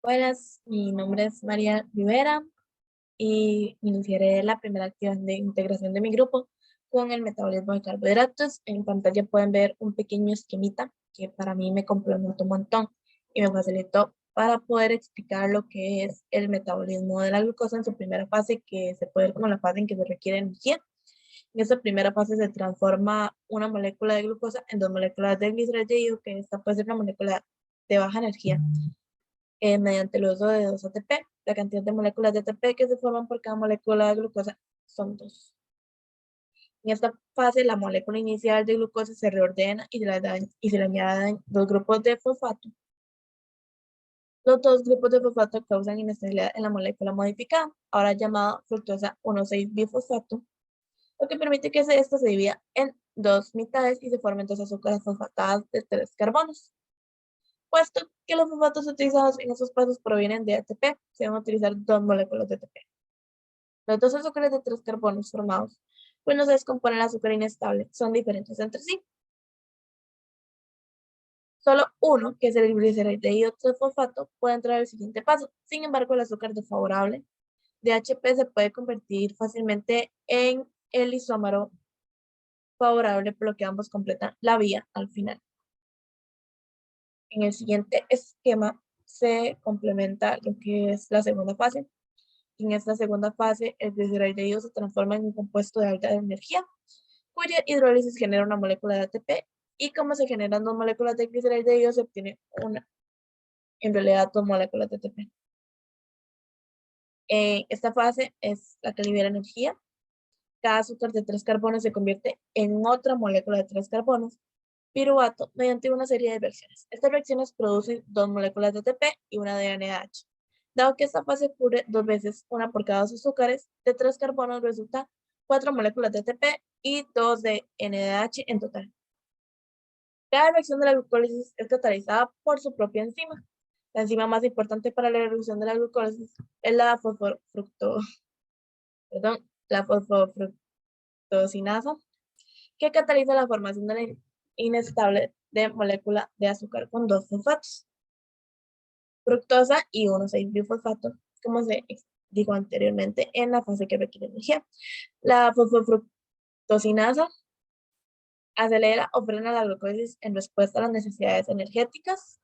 Buenas, mi nombre es María Rivera y iniciaré la primera actividad de integración de mi grupo con el metabolismo de carbohidratos. En pantalla pueden ver un pequeño esquemita que para mí me complementó un montón y me facilitó para poder explicar lo que es el metabolismo de la glucosa en su primera fase, que se puede ver como la fase en que se requiere energía. En esta primera fase se transforma una molécula de glucosa en dos moléculas de gliceraldehído, que esta puede ser una molécula de baja energía mediante el uso de 2 ATP. La cantidad de moléculas de ATP que se forman por cada molécula de glucosa son 2. En esta fase, la molécula inicial de glucosa se reordena y se le añaden dos grupos de fosfato. Los dos grupos de fosfato causan inestabilidad en la molécula modificada, ahora llamada fructosa 1,6-bifosfato, lo que permite que esta se divida en dos mitades y se formen dos azúcares fosfatadas de 3 carbonos. Puesto que los fosfatos utilizados en esos pasos provienen de ATP, se van a utilizar dos moléculas de ATP. Los dos azúcares de 3 carbonos formados cuando se descompone el azúcar inestable son diferentes entre sí. Solo uno, que es el gliceraldehído fosfato, puede entrar al siguiente paso. Sin embargo, el azúcar desfavorable de HP se puede convertir fácilmente en el isómero favorable, por lo que ambos completan la vía al final. En el siguiente esquema se complementa lo que es la segunda fase. En esta segunda fase, el gliceraldehído se transforma en un compuesto de alta energía, cuya hidrólisis genera una molécula de ATP, y como se generan dos moléculas de gliceraldehído, se obtiene en realidad dos moléculas de ATP. Esta fase es la que libera energía. Cada azúcar de 3 carbonos se convierte en otra molécula de 3 carbonos, piruvato, mediante una serie de reacciones. Estas reacciones producen dos moléculas de ATP y una de NADH. Dado que esta fase ocurre dos veces, una por cada dos azúcares de 3 carbonos, resulta 4 moléculas de ATP y 2 de NADH en total. Cada reacción de la glucólisis es catalizada por su propia enzima. La enzima más importante para la reducción de la glucólisis es la fosfofructosinasa, que cataliza la formación de la inestable de molécula de azúcar con dos fosfatos, fructosa y 1,6-bifosfato, como se dijo anteriormente en la fase que requiere energía. La fosfofructosinasa acelera o frena la glucólisis en respuesta a las necesidades energéticas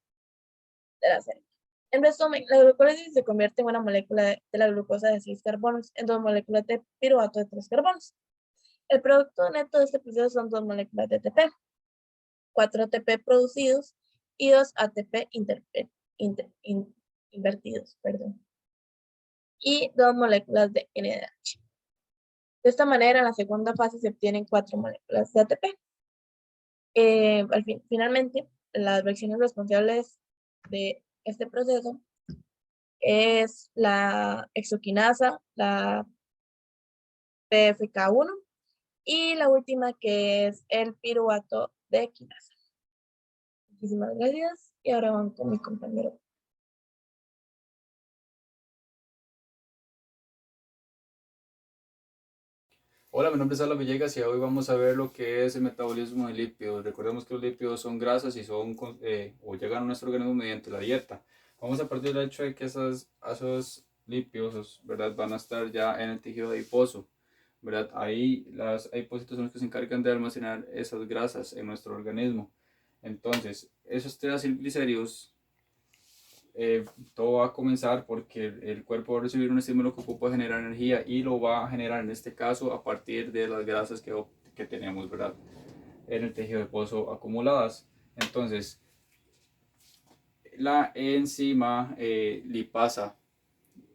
de la célula. En resumen, la glucólisis se convierte en una molécula de la glucosa de 6 carbonos en dos moléculas de piruvato de 3 carbonos. El producto neto de este proceso son dos moléculas de ATP, 4 ATP producidos y 2 ATP invertidos, y dos moléculas de NADH. De esta manera, en la segunda fase se obtienen 4 moléculas de ATP. Finalmente, las reacciones responsables de este proceso es la exoquinasa, la PFK1 y la última, que es el piruvato de quinasa. Muchísimas gracias y ahora vamos con mi compañero. Hola, mi nombre es Alan Villegas y hoy vamos a ver lo que es el metabolismo de lípidos. Recordemos que los lípidos son grasas y o llegan a nuestro organismo mediante la dieta. Vamos a partir del hecho de que esos lípidos, ¿verdad?, van a estar ya en el tejido adiposo, ¿verdad? Ahí las adipocitos son los que se encargan de almacenar esas grasas en nuestro organismo. Entonces, esos triglicéridos, todo va a comenzar porque el cuerpo va a recibir un estímulo que ocupa generar energía y lo va a generar en este caso a partir de las grasas que tenemos, ¿verdad?, en el tejido adiposo acumuladas. Entonces, la enzima lipasa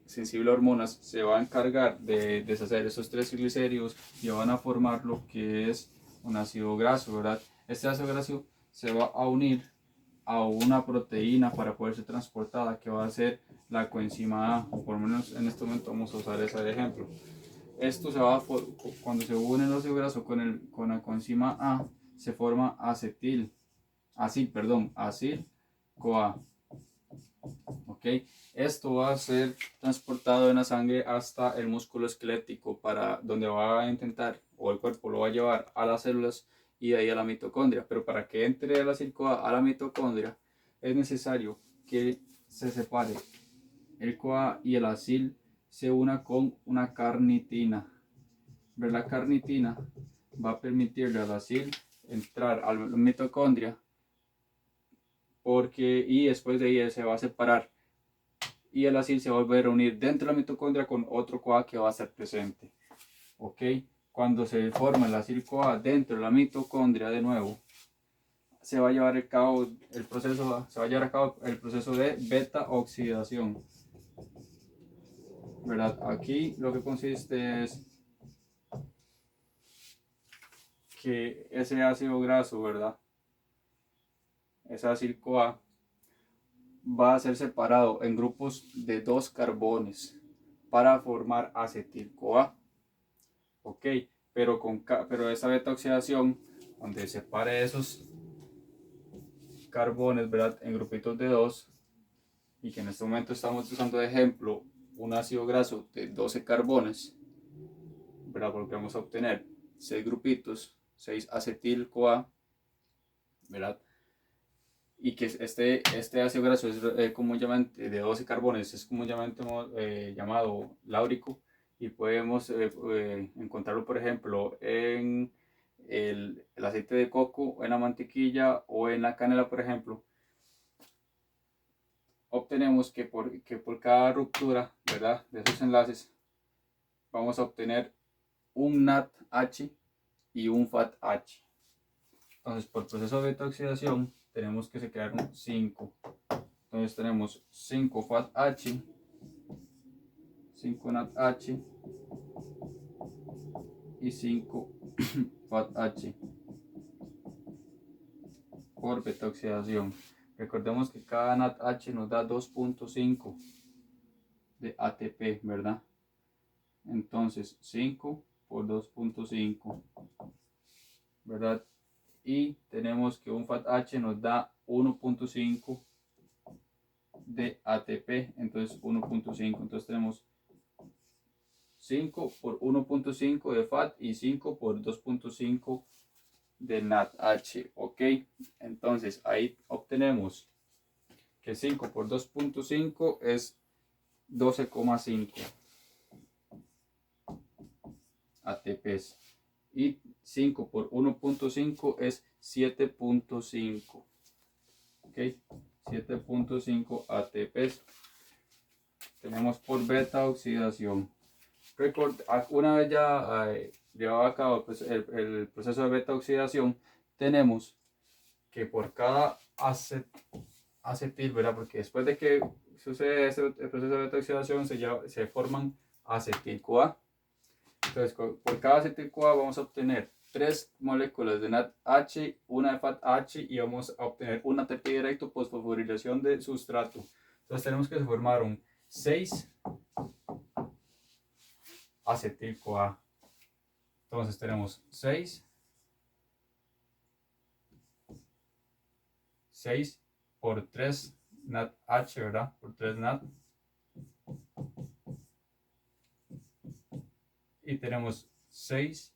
sensible a hormonas se va a encargar de deshacer esos tres triglicéridos y van a formar lo que es un ácido graso, ¿verdad? Este ácido graso se va a unir a una proteína para poder ser transportada, que va a ser la coenzima A, o por lo menos en este momento vamos a usar ese de ejemplo. Esto cuando se une el ácido graso con la coenzima A, se forma acil-CoA. ¿Ok? Esto va a ser transportado en la sangre hasta el músculo esquelético, para donde va a intentar, o el cuerpo lo va a llevar a las células y de ahí a la mitocondria. Pero para que entre el acil-CoA a la mitocondria es necesario que se separe el CoA y el acil se una con una carnitina. Ver, la carnitina va a permitirle al acil entrar a la mitocondria y después de ahí se va a separar y el acil se va a volver a unir dentro de la mitocondria con otro CoA que va a estar presente. ¿Ok? Cuando se forma el acil CoA dentro de la mitocondria de nuevo, se va a llevar a cabo el proceso de beta oxidación. ¿Verdad? Aquí lo que consiste es que ese ácido graso, ¿verdad? Ese ácido CoA va a ser separado en grupos de 2 carbones para formar acetil-CoA. Ok, pero esta beta oxidación, donde separe esos carbones, ¿verdad? En grupitos de 2, y que en este momento estamos usando de ejemplo un ácido graso de 12 carbones, ¿verdad? Porque vamos a obtener 6 grupitos, 6 acetil-CoA, ¿verdad? Y que este ácido graso es comúnmente de 12 carbones, es comúnmente llamado láurico, y podemos encontrarlo, por ejemplo, en el aceite de coco, en la mantequilla o en la canela, por ejemplo. Obtenemos que por cada ruptura, ¿verdad?, de esos enlaces, vamos a obtener un NADH y un FADH. Entonces, por proceso de beta oxidación, tenemos que se crearon 5. Entonces tenemos 5 FADH, 5 NADH y 5 FADH por beta oxidación. Recordemos que cada NADH nos da 2.5 de ATP, ¿verdad? Entonces 5 por 2.5, ¿verdad? Y tenemos que un FADH nos da 1.5 de ATP, entonces 1.5, entonces tenemos 5 por 1.5 de FAT y 5 por 2.5 de NADH. Ok, entonces ahí obtenemos que 5 por 2.5 es 12,5 ATPs y 5 por 1.5 es 7.5. Ok, 7.5 ATPs tenemos por beta oxidación. Una vez ya llevado a cabo pues, el proceso de beta oxidación, tenemos que por cada acetil, ¿verdad? Porque después de que sucede el proceso de beta oxidación se forman acetil-CoA. Entonces, por cada acetil-CoA vamos a obtener 3 moléculas de NADH, una de FADH, y vamos a obtener un ATP directo por fosforilación de sustrato. Entonces tenemos que se formaron 6 acetil-CoA. Entonces tenemos 6 por 3 NADH, ¿verdad? Por 3 NAD. Y tenemos 6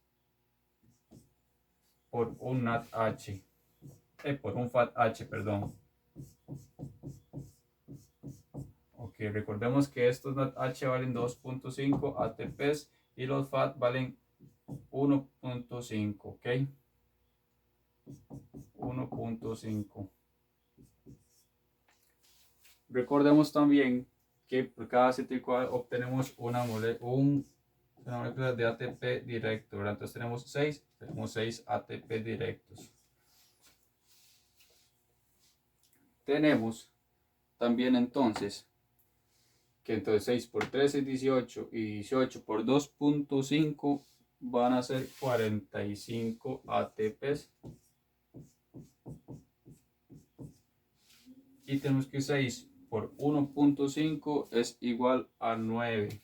por un NADH. Por un FADH, perdón. Ok, recordemos que estos NADH valen 2.5 ATPs y los FAD valen 1.5, ok. 1.5. Recordemos también que por cada acetil-CoA obtenemos una molécula de ATP directo, ¿verdad? Entonces tenemos 6 ATP directos. Tenemos también entonces que entonces 6 por 3 es 18 y 18 por 2.5 van a ser 45 ATPs. Y tenemos que 6 por 1.5 es igual a 9.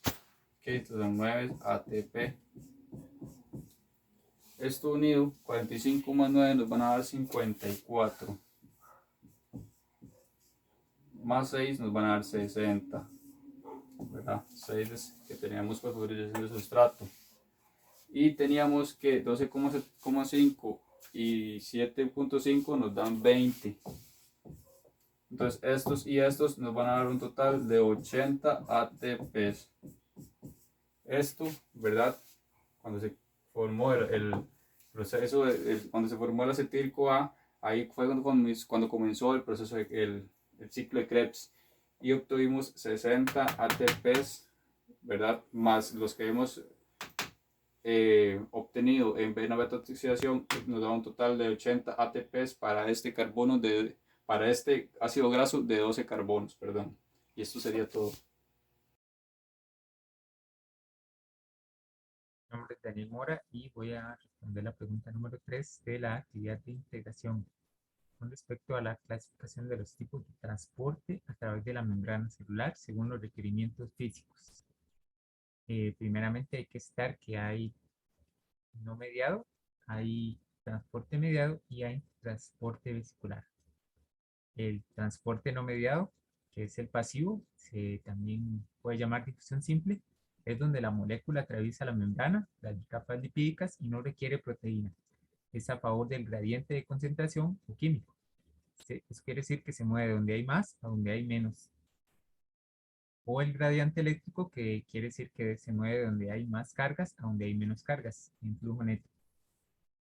Ok, entonces 9 ATP. Esto unido, 45 más 9 nos van a dar 54. Más 6 nos van a dar 60. ¿Verdad? 6 que teníamos fosforilación de sustrato. Y teníamos que 12,5 y 7.5 nos dan 20. Entonces estos y estos nos van a dar un total de 80 ATPs. Esto, ¿verdad? Cuando se formó el proceso, cuando se formó el acetil-CoA, ahí fue cuando comenzó el proceso, el ciclo de Krebs. Y obtuvimos 60 ATPs, ¿verdad? Más los que hemos obtenido en vena beta oxidación, nos da un total de 80 ATPs para este carbono para este ácido graso de 12 carbonos, perdón. Y esto sería todo. Mi nombre es Daniel Mora y voy a responder la pregunta número 3 de la actividad de integración con respecto a la clasificación de los tipos de transporte a través de la membrana celular según los requerimientos físicos. Primeramente hay que citar que hay no mediado, hay transporte mediado y hay transporte vesicular. El transporte no mediado, que es el pasivo, se también puede llamar difusión simple, es donde la molécula atraviesa la membrana, las capas lipídicas y no requiere proteína. Es a favor del gradiente de concentración o químico. Eso quiere decir que se mueve de donde hay más a donde hay menos. O el gradiente eléctrico, que quiere decir que se mueve de donde hay más cargas a donde hay menos cargas en flujo neto.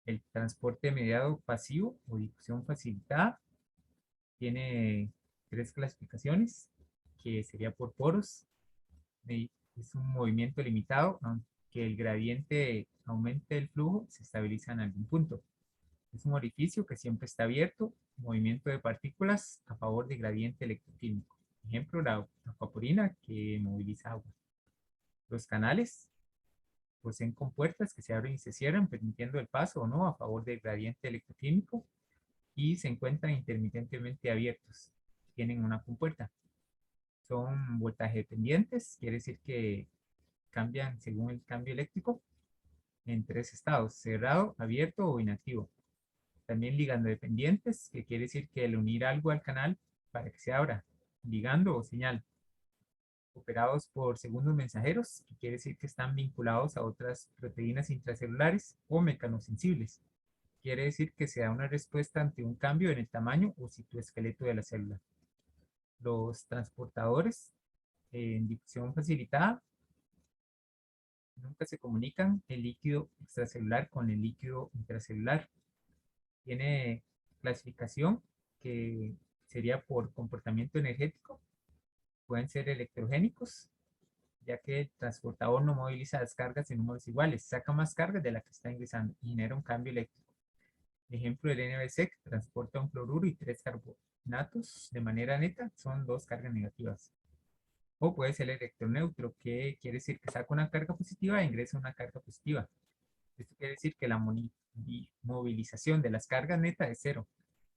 El transporte mediado pasivo o difusión facilitada tiene tres clasificaciones, que sería por poros. Es un movimiento limitado, aunque el gradiente aumente el flujo, se estabiliza en algún punto. Es un orificio que siempre está abierto, movimiento de partículas a favor de gradiente electroquímico. Ejemplo, la acuaporina que moviliza agua. Los canales poseen compuertas que se abren y se cierran, permitiendo el paso o no a favor del gradiente electroquímico y se encuentran intermitentemente abiertos. Tienen una compuerta. Son voltaje dependientes, quiere decir que cambian según el cambio eléctrico en tres estados: cerrado, abierto o inactivo. También ligando dependientes, que quiere decir que al unir algo al canal para que se abra, ligando o señal. Operados por segundos mensajeros, que quiere decir que están vinculados a otras proteínas intracelulares o mecanosensibles. Quiere decir que se da una respuesta ante un cambio en el tamaño o citoesqueleto de la célula. Los transportadores en difusión facilitada nunca se comunican el líquido extracelular con el líquido intracelular. Tiene clasificación que sería por comportamiento energético. Pueden ser electrogénicos, ya que el transportador no moviliza las cargas en números iguales, saca más cargas de la que está ingresando y genera un cambio eléctrico. Ejemplo, el NBC, que transporta un cloruro y tres carbonatos de manera neta, son dos cargas negativas. O puede ser electroneutro, que quiere decir que saca una carga positiva e ingresa una carga positiva. Esto quiere decir que la movilización de las cargas netas es cero.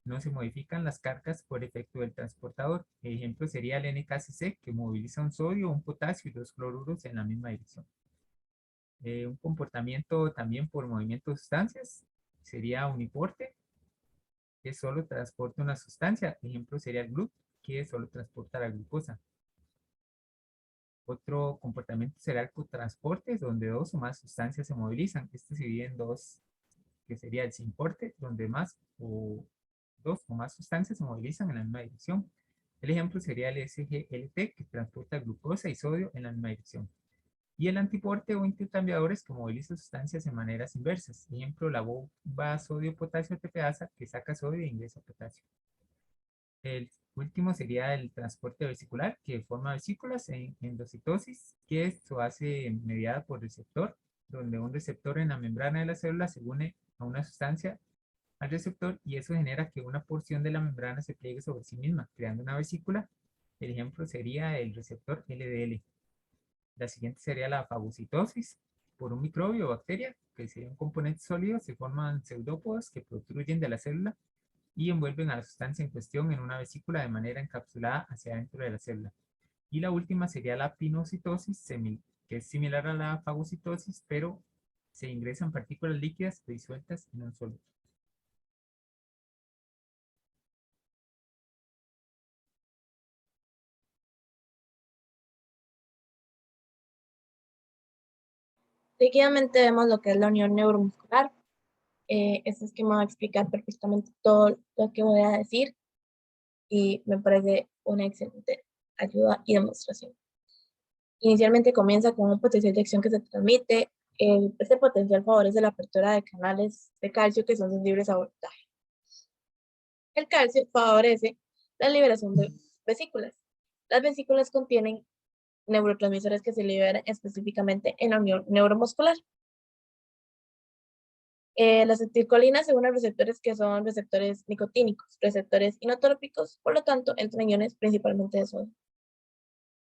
No se modifican las cargas por efecto del transportador. El ejemplo sería el NKCC, que moviliza un sodio, un potasio y dos cloruros en la misma dirección. Un comportamiento también por movimiento de sustancias sería uniporte, que solo transporta una sustancia. Ejemplo sería el GLUT, que solo transporta la glucosa. Otro comportamiento será el cotransporte, donde dos o más sustancias se movilizan. Este se divide en dos, que sería el sinporte, donde dos o más sustancias se movilizan en la misma dirección. El ejemplo sería el SGLT, que transporta glucosa y sodio en la misma dirección. Y el antiporte o intercambiadores, que moviliza sustancias en maneras inversas. Ejemplo, la bomba sodio-potasio TPasa, que saca sodio e ingresa potasio. El último sería el transporte vesicular, que forma vesículas en endocitosis, que esto hace mediada por receptor, donde un receptor en la membrana de la célula se une a una sustancia al receptor y eso genera que una porción de la membrana se pliegue sobre sí misma, creando una vesícula. El ejemplo sería el receptor LDL. La siguiente sería la fagocitosis. Por un microbio o bacteria, que sería un componente sólido, se forman pseudópodos que protruyen de la célula y envuelven a la sustancia en cuestión en una vesícula de manera encapsulada hacia adentro de la célula. Y la última sería la pinocitosis, que es similar a la fagocitosis, pero se ingresan partículas líquidas disueltas en un sólido. Seguidamente vemos lo que es la unión neuromuscular. Este esquema va a explicar perfectamente todo lo que voy a decir. y me parece una excelente ayuda y demostración. Inicialmente comienza con un potencial de acción que se transmite. Este potencial favorece la apertura de canales de calcio que son sensibles a voltaje. El calcio favorece la liberación de vesículas. Las vesículas contienen neurotransmisores que se liberan específicamente en la unión neuromuscular. La acetilcolina se une a receptores que son receptores nicotínicos, receptores inotrópicos, por lo tanto, entran iones principalmente de sodio.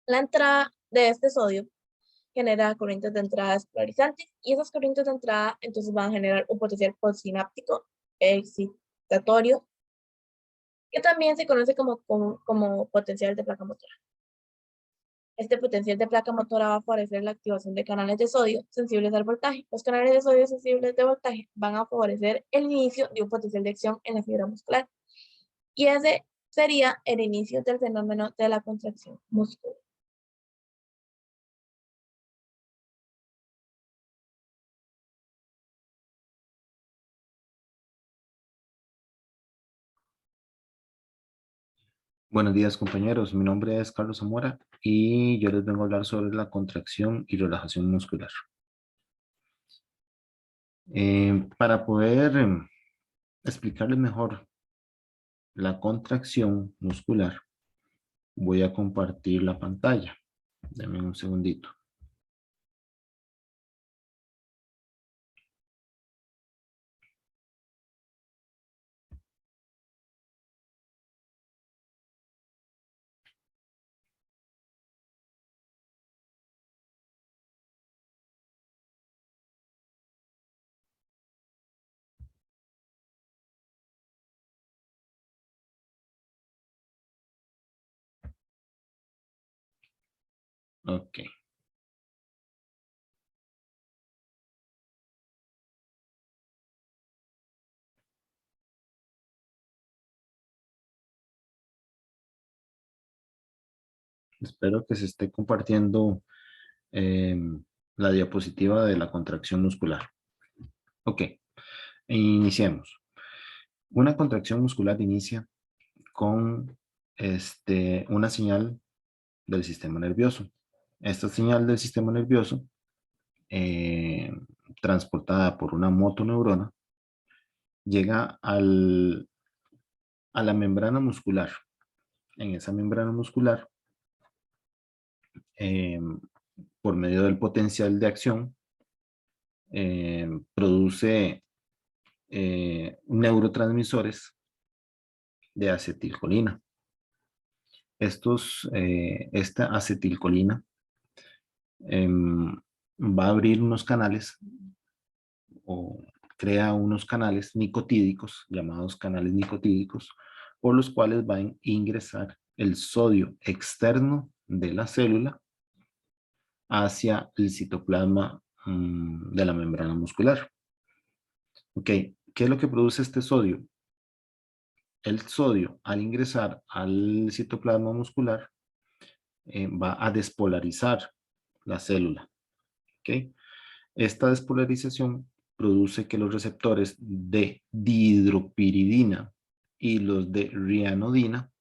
La entrada de este sodio genera corrientes de entrada polarizantes y esas corrientes de entrada entonces van a generar un potencial postsináptico excitatorio que también se conoce como potencial de placa motora. Este potencial de placa motora va a favorecer la activación de canales de sodio sensibles al voltaje. Los canales de sodio sensibles de voltaje van a favorecer el inicio de un potencial de acción en la fibra muscular. Y ese sería el inicio del fenómeno de la contracción muscular. Buenos días, compañeros. Mi nombre es Carlos Zamora y yo les vengo a hablar sobre la contracción y relajación muscular. Para poder explicarles mejor la contracción muscular, voy a compartir la pantalla. Denme un segundito. Ok. Espero que se esté compartiendo la diapositiva de la contracción muscular. Ok. Iniciemos. Una contracción muscular inicia con una señal del sistema nervioso. Esta señal del sistema nervioso, transportada por una motoneurona, llega a la membrana muscular. En esa membrana muscular, por medio del potencial de acción, produce neurotransmisores de acetilcolina. Esta acetilcolina va a abrir unos canales o crea unos canales nicotídicos, llamados canales nicotídicos, por los cuales va a ingresar el sodio externo de la célula hacia el citoplasma de la membrana muscular. Ok, ¿qué es lo que produce este sodio? El sodio, al ingresar al citoplasma muscular, va a despolarizar la célula. ¿Ok? Esta despolarización produce que los receptores de dihidropiridina y los de rianodina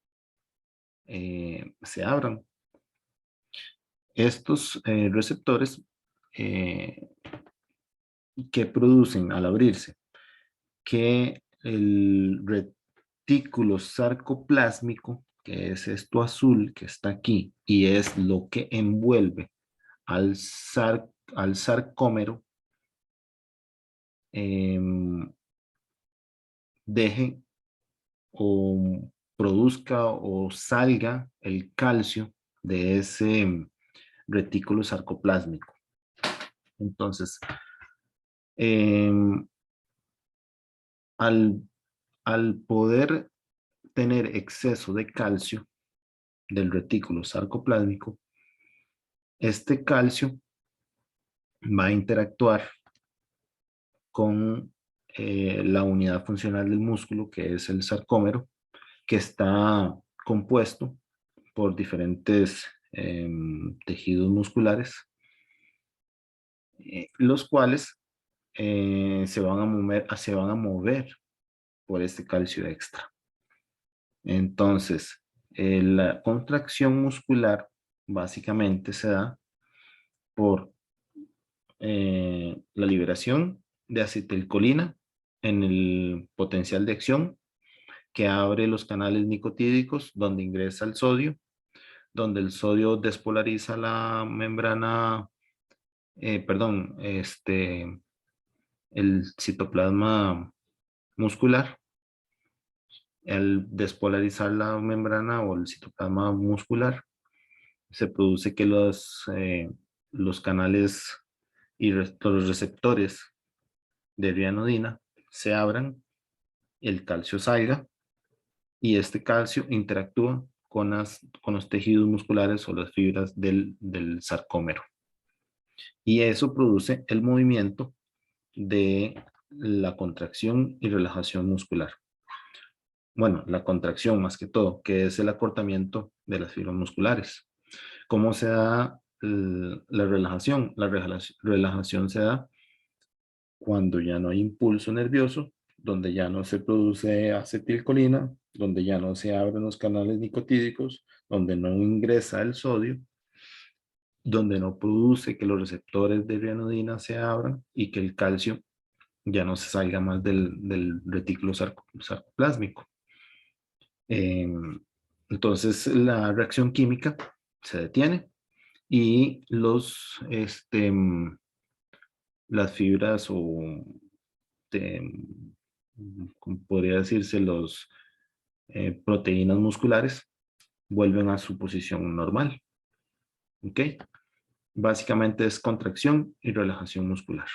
se abran. Estos receptores que producen al abrirse que el retículo sarcoplásmico, que es esto azul que está aquí y es lo que envuelve al sarcómero, deje o produzca o salga el calcio de ese retículo sarcoplásmico. Entonces, al poder tener exceso de calcio del retículo sarcoplásmico, este calcio va a interactuar con la unidad funcional del músculo, que es el sarcómero, que está compuesto por diferentes tejidos musculares, los cuales se van a mover por este calcio extra. Entonces, la contracción muscular básicamente se da por la liberación de acetilcolina en el potencial de acción que abre los canales nicotídicos donde ingresa el sodio, donde el sodio despolariza la membrana, el citoplasma muscular. Al despolarizar la membrana o el citoplasma muscular, se produce que los canales y los receptores de rianodina se abran, el calcio salga y este calcio interactúa con los tejidos musculares o las fibras del sarcómero. Y eso produce el movimiento de la contracción y relajación muscular. Bueno, la contracción más que todo, que es el acortamiento de las fibras musculares. ¿Cómo se da la relajación? La relajación se da cuando ya no hay impulso nervioso, donde ya no se produce acetilcolina, donde ya no se abren los canales nicotídicos, donde no ingresa el sodio, donde no produce que los receptores de rianodina se abran y que el calcio ya no se salga más del retículo sarcoplásmico. Entonces la reacción química se detiene y las fibras o como podría decirse, los proteínas musculares vuelven a su posición normal. ¿Ok? Básicamente es contracción y relajación muscular.